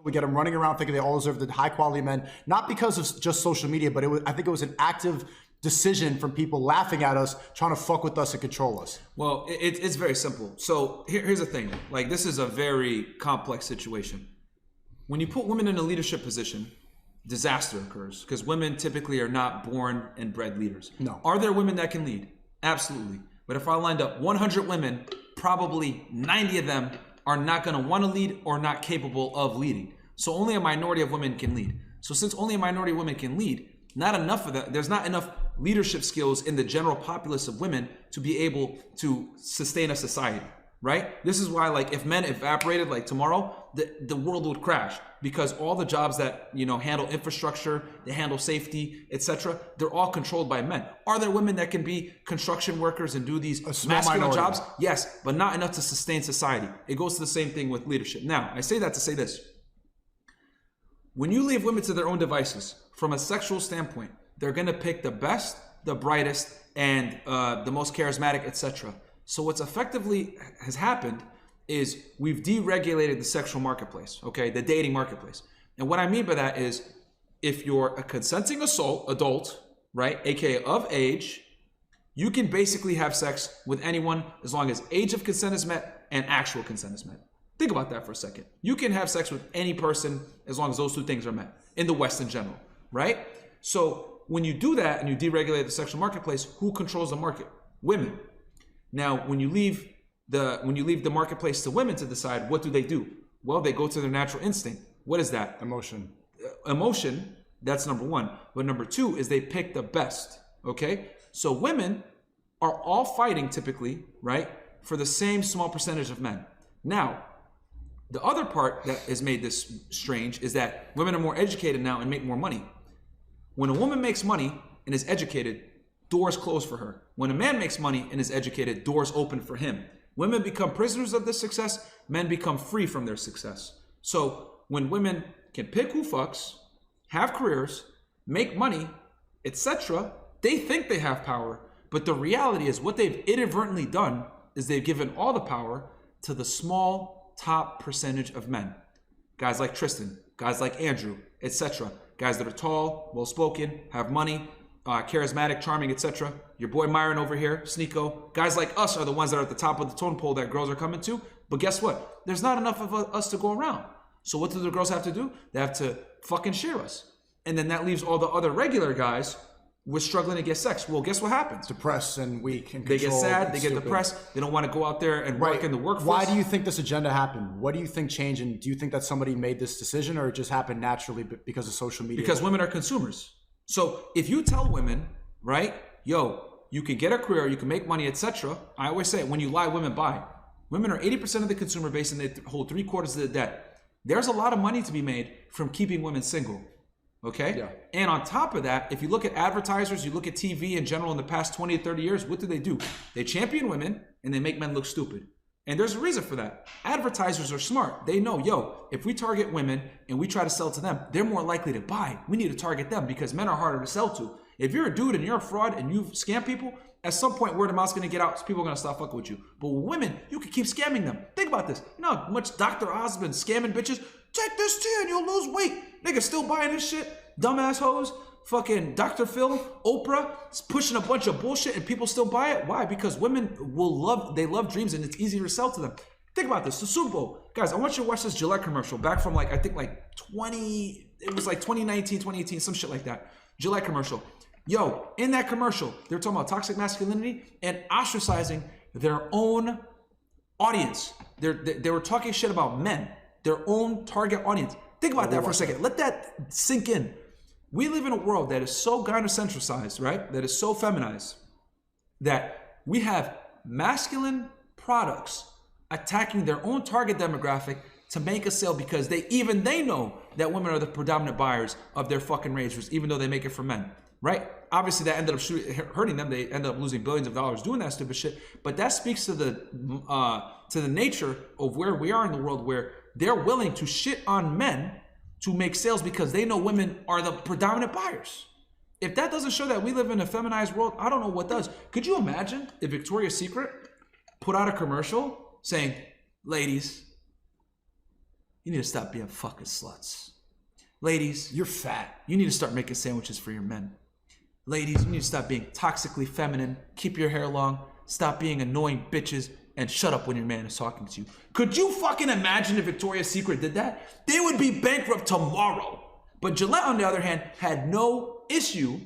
We get them running around thinking they all deserve the high quality men, not because of just social media, but I think it was an active decision from people laughing at us, trying to fuck with us and control us. Well, it's very simple. So here's the thing. Like, this is a very complex situation. When you put women in a leadership position, disaster occurs because women typically are not born and bred leaders. No. Are there women that can lead? Absolutely. But if I lined up 100 women, probably 90 of them are not going to want to lead or not capable of leading. So only a minority of women can lead. So since only a minority of women can lead, not enough of that, there's not enough leadership skills in the general populace of women to be able to sustain a society, right? This is why, like, if men evaporated like tomorrow, the world would crash, because all the jobs that, you know, handle infrastructure, they handle safety, etc., they're all controlled by men. Are there women that can be construction workers and do these masculine jobs? Yes, but not enough to sustain society. It goes to the same thing with leadership. Now, I say that to say this. When you leave women to their own devices, from a sexual standpoint, they're going to pick the best, the brightest, and the most charismatic, etc. So what's effectively has happened is we've deregulated the sexual marketplace, okay, the dating marketplace. And what I mean by that is, if you're a consenting adult, right, aka of age, you can basically have sex with anyone as long as age of consent is met and actual consent is met. Think about that for a second. You can have sex with any person as long as those two things are met in the West in general, right? So when you do that and you deregulate the sexual marketplace, who controls the market? Women. Now, when you leave the marketplace to women to decide, what do? Well, they go to their natural instinct. What is that? Emotion. Emotion, that's number one. But number two is they pick the best, okay? So women are all fighting typically, right, for the same small percentage of men. Now, the other part that has made this strange is that women are more educated now and make more money. When a woman makes money and is educated, doors close for her. When a man makes money and is educated, doors open for him. Women become prisoners of this success. Men become free from their success. So when women can pick who fucks, have careers, make money, etc., they think they have power. But the reality is, what they've inadvertently done is they've given all the power to the small top percentage of men. Guys like Tristan, guys like Andrew, etc. Guys that are tall, well-spoken, have money, charismatic, charming, etc. Your boy Myron over here, SNEAKO. Guys like us are the ones that are at the top of the totem pole that girls are coming to. But guess what? There's not enough of us to go around. So what do the girls have to do? They have to fucking share us. And then that leaves all the other regular guys with struggling to get sex. Well, guess what happens? Depressed and weak and they get sad, they get depressed, they don't want to go out there and work in the workforce. Why do you think this agenda happened? What do you think changed? And do you think that somebody made this decision, or it just happened naturally because of social media? Because women are consumers. So if you tell women, right, yo, you can get a career, you can make money, etc. I always say, when you lie, women buy. Women are 80% of the consumer base and they hold 3/4 of the debt. There's a lot of money to be made from keeping women single. Okay? Yeah. And on top of that, if you look at advertisers, you look at TV in general in the past 20 to 30 years, what do? They champion women and they make men look stupid. And there's a reason for that. Advertisers are smart. They know, yo, if we target women and we try to sell to them, they're more likely to buy. We need to target them because men are harder to sell to. If you're a dude and you're a fraud and you scam people, at some point word of mouth's gonna get out, so people are gonna stop fucking with you. But with women, you can keep scamming them. Think about this. You know how much Dr. Oz been scamming bitches? Take this tea and you'll lose weight. Niggas still buying this shit. Dumbass hoes. Fucking Dr. Phil, Oprah, pushing a bunch of bullshit and people still buy it. Why? Because women they love dreams and it's easier to sell to them. Think about this, the Super Bowl. Guys, I want you to watch this Gillette commercial back from like 2019, 2018, some shit like that. Gillette commercial. Yo, in that commercial, they were talking about toxic masculinity and ostracizing their own audience. They were talking shit about men, their own target audience. Think about that for a second. Let that sink in. We live in a world that is so gynocentricized, right? That is so feminized that we have masculine products attacking their own target demographic to make a sale because they know that women are the predominant buyers of their fucking razors, even though they make it for men, right? Obviously, that ended up hurting them. They ended up losing billions of dollars doing that stupid shit. But that speaks to the nature of where we are in the world, where they're willing to shit on men to make sales because they know women are the predominant buyers. If that doesn't show that we live in a feminized world, I don't know what does. Could you imagine if Victoria's Secret put out a commercial saying, ladies, you need to stop being fucking sluts. Ladies, You're fat. you need to start making sandwiches for your men. Ladies, you need to stop being toxically feminine, keep your hair long, stop being annoying bitches, and shut up when your man is talking to you. Could you fucking imagine if Victoria's Secret did that? They would be bankrupt tomorrow. But Gillette, on the other hand, had no issue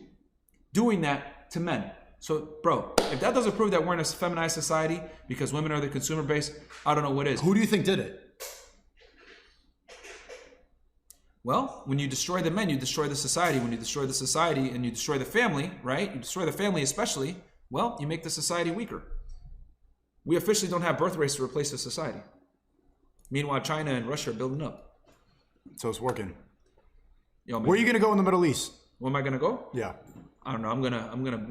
doing that to men. So, bro, if that doesn't prove that we're in a feminized society because women are the consumer base, I don't know what is. Who do you think did it? Well, when you destroy the men, you destroy the society. When you destroy the society and you destroy the family, right? You destroy the family especially, well, you make the society weaker. We officially don't have birth rates to replace the society. Meanwhile, China and Russia are building up. So it's working. Yo, man, Where are you gonna go in the Middle East? where am I gonna go? Yeah. I don't know. I'm gonna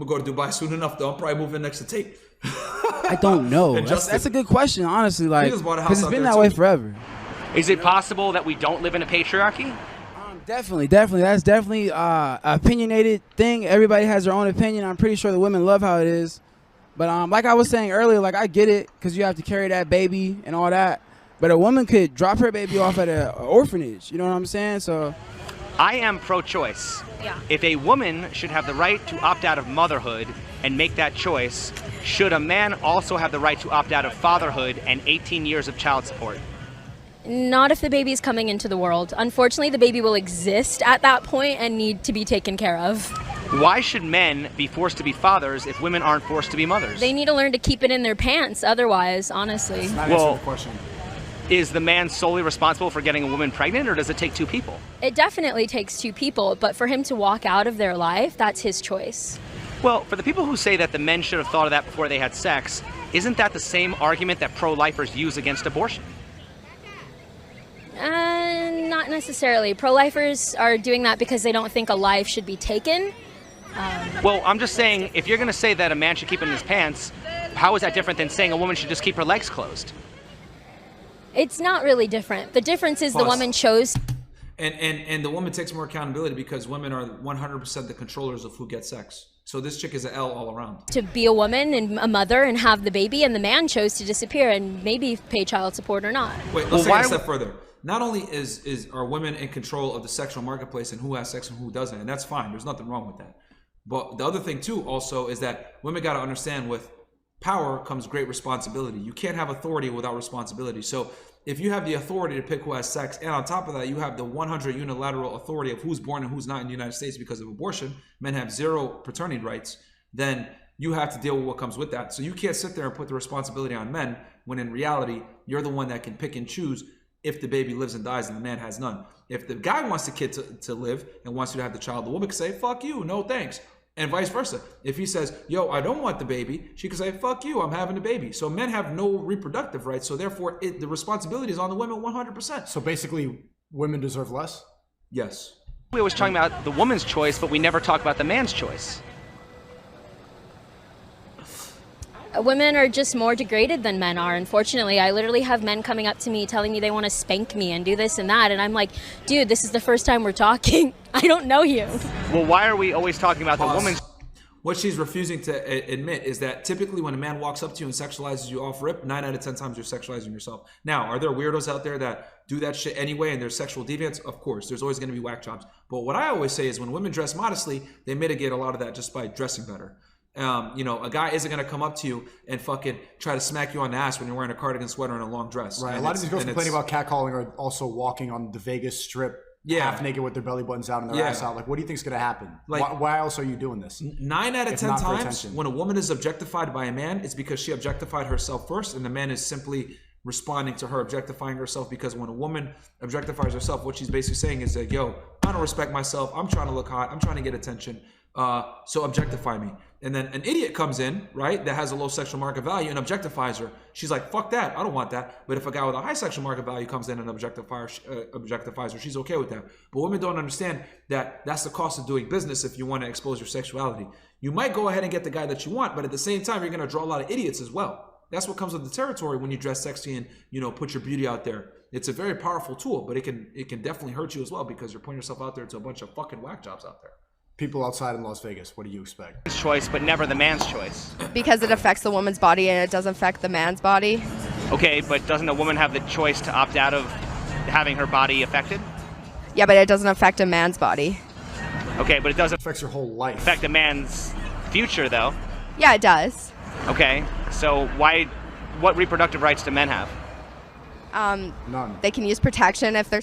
go to Dubai soon enough though. I'm probably moving next to Tate. I don't know. That's a good question, honestly. Like, just bought a house because it's out been there, that too. way forever. Is it possible that we don't live in a patriarchy? Definitely. That's definitely an opinionated thing. Everybody has their own opinion. I'm pretty sure the women love how it is. But like I was saying earlier, like I get it because you have to carry that baby and all that. But a woman could drop her baby off at an orphanage. You know what I'm saying? So I am pro-choice. Yeah. If a woman should have the right to opt out of motherhood and make that choice, should a man also have the right to opt out of fatherhood and 18 years of child support? Not if the baby's coming into the world. Unfortunately, the baby will exist at that point and need to be taken care of. Why should men be forced to be fathers if women aren't forced to be mothers? They need to learn to keep it in their pants otherwise, honestly. Not Well- answering the question. Is the man solely responsible for getting a woman pregnant, or does it take two people? It definitely takes two people, but for him to walk out of their life, that's his choice. Well, for the people who say that the men should have thought of that before they had sex, isn't that the same argument that pro-lifers use against abortion? Not necessarily. Pro-lifers are doing that because they don't think a life should be taken. Well, I'm just saying, if you're going to say that a man should keep it in his pants, how is that different than saying a woman should just keep her legs closed? It's not really different. The difference is the Pause. woman chose. And the woman takes more accountability because women are 100% the controllers of who gets sex. So this chick is an L all around. To be a woman and a mother and have the baby, and the man chose to disappear and maybe pay child support or not. Wait, let's take it a step further. Not only are women in control of the sexual marketplace and who has sex and who doesn't, and that's fine. There's nothing wrong with that. But the other thing too also is that women got to understand with power comes great responsibility. You can't have authority without responsibility. So if you have the authority to pick who has sex, and on top of that, you have the 100 unilateral authority of who's born and who's not in the United States because of abortion, men have zero paternity rights, then you have to deal with what comes with that. So you can't sit there and put the responsibility on men when in reality, you're the one that can pick and choose if the baby lives and dies and the man has none. If the guy wants the kid to live and wants you to have the child, the woman can say, fuck you, no thanks. And vice versa. If he says, yo, I don't want the baby, she can say, fuck you, I'm having the baby. So men have no reproductive rights. So therefore, the responsibility is on the women 100%. So basically, women deserve less? Yes. We always talking about the woman's choice, but we never talk about the man's choice. Women are just more degraded than men are, unfortunately. I literally have men coming up to me telling me they want to spank me and do this and that. And I'm like, dude, this is the first time we're talking. I don't know you. Well, why are we always talking about the woman's? What she's refusing to admit is that typically when a man walks up to you and sexualizes you off rip, 9 out of 10 times you're sexualizing yourself. Now, are there weirdos out there that do that shit anyway and they're sexual deviants? Of course, there's always going to be whack jobs. But what I always say is when women dress modestly, they mitigate a lot of that just by dressing better. A guy isn't going to come up to you and fucking try to smack you on the ass when you're wearing a cardigan sweater and a long dress. Right. And A lot of these girls complaining about catcalling are also walking on the Vegas Strip half naked with their belly buttons out and their ass out. Like, what do you think is going to happen? Like, why else are you doing this? 9 out of 10 not for times attention. when a woman is objectified by a man, it's because she objectified herself first and the man is simply responding to her objectifying herself. Because when a woman objectifies herself, what she's basically saying is that, yo, I don't respect myself. I'm trying to look hot. I'm trying to get attention. So objectify me. And then an idiot comes in, right, that has a low sexual market value and objectifies her. She's like, fuck that, I don't want that. But if a guy with a high sexual market value comes in and objectifies her, she's okay with that. But women don't understand that that's the cost of doing business if you want to expose your sexuality. You might go ahead and get the guy that you want, but at the same time, you're going to draw a lot of idiots as well. That's what comes with the territory when you dress sexy and, put your beauty out there. It's a very powerful tool, but it can definitely hurt you as well because you're putting yourself out there to a bunch of fucking whack jobs out there. People outside in Las Vegas, what do you expect? Choice, but never the man's choice. Because it affects the woman's body and it doesn't affect the man's body. Okay, but doesn't a woman have the choice to opt out of having her body affected? Yeah, but it doesn't affect a man's body. Okay, but it doesn't Affects your whole life. affect a man's future, though. Yeah, it does. Okay, so what reproductive rights do men have? None. They can use protection if they're